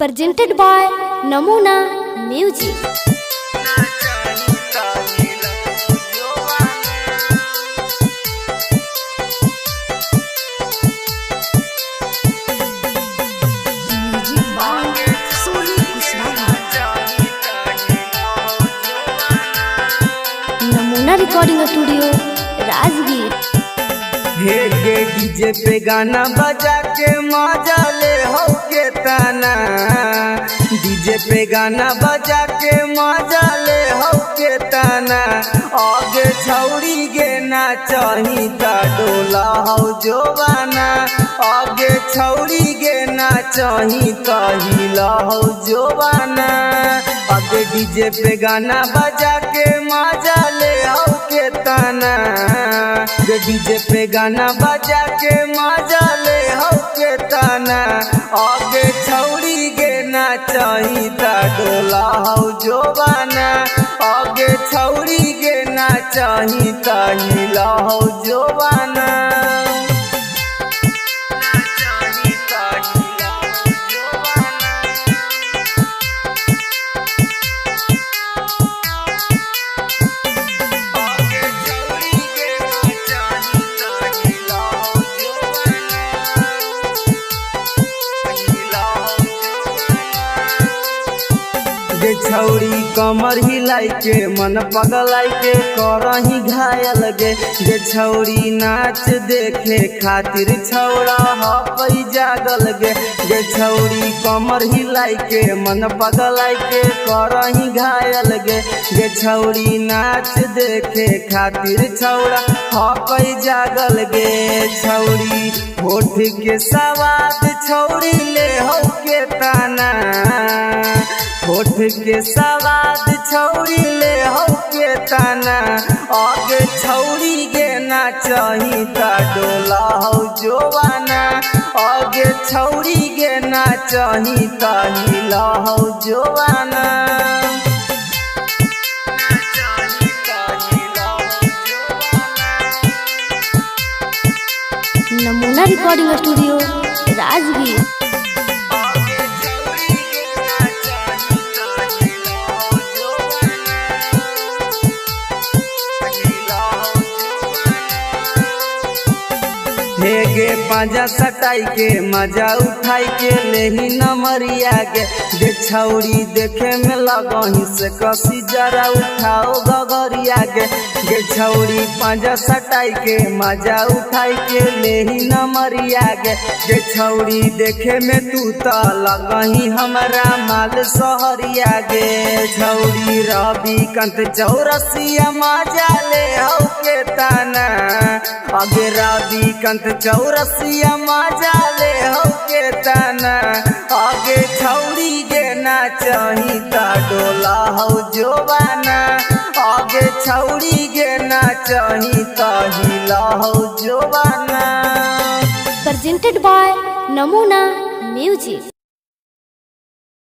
presented by Namuna Music. नमूना recording studio Rajgir. हे गे डीजे पे गाना बजा के मजा ले हो के ताना, डीजे पे गाना बजा के मजा ले हो के ताना। आगे छौड़ी गे ना चाही ता डोला हो जोबाना, आगे छौड़ी गे ना चाही ता हिला हो जोबाना। आगे डीजे पे गाना बजा के मजा ले हो के ताना, डीजे पे गाना बजा के मजा ले हो के ताना। आगे छौड़ी गे ना चाही ता डोला हो जोबाना, आगे छौड़ी गे ना चाही ता हिला हो जोबाना। गे छौरी कमर हिलाई के मन पगलाई के करही घायल गे, गे छौरी नाच देखे खातिर छौड़ा हपई जागल गे। गे छौरी कमर हिलाई के मन पगलाई के करही घायल गे, गे छौरी नाच देखे खातिर छौड़ा हपई जागल गे। छौरी होठ के सवाद छौरी ले हो के ताना, होठ के सवाद छौरी ले हो के ताना। आगे छौरी गे ना चाही ता डोला हो जोबाना, आगे छौरी गे ना चाही ता हिला हो जोबाना। नमूना रिकॉर्डिंग स्टूडियो राजगीर। हे गे पांजा सटाई के मजा उठाई के लेही नमरिया गे, गे छौरी देखे में लगही से कसी जरा उठाओ गगरिया गे। गे छौरी पांजा सटाई के मजा उठाई के लेही नमरिया गे, गे छौरी देखे में तू तो लगही हमारा माल सहरिया गे। छौरी रवि कंत चौरसिया मजा ले हो के ताना, आगे रवि कंत चौरसिया मजा ले हो के ताना। आगे छौड़ी गे ना चाही ता डोला हो जोबाना, आगे छौड़ी गे ना चाही ता हिला हो जोबाना। Presented by Namuna Music.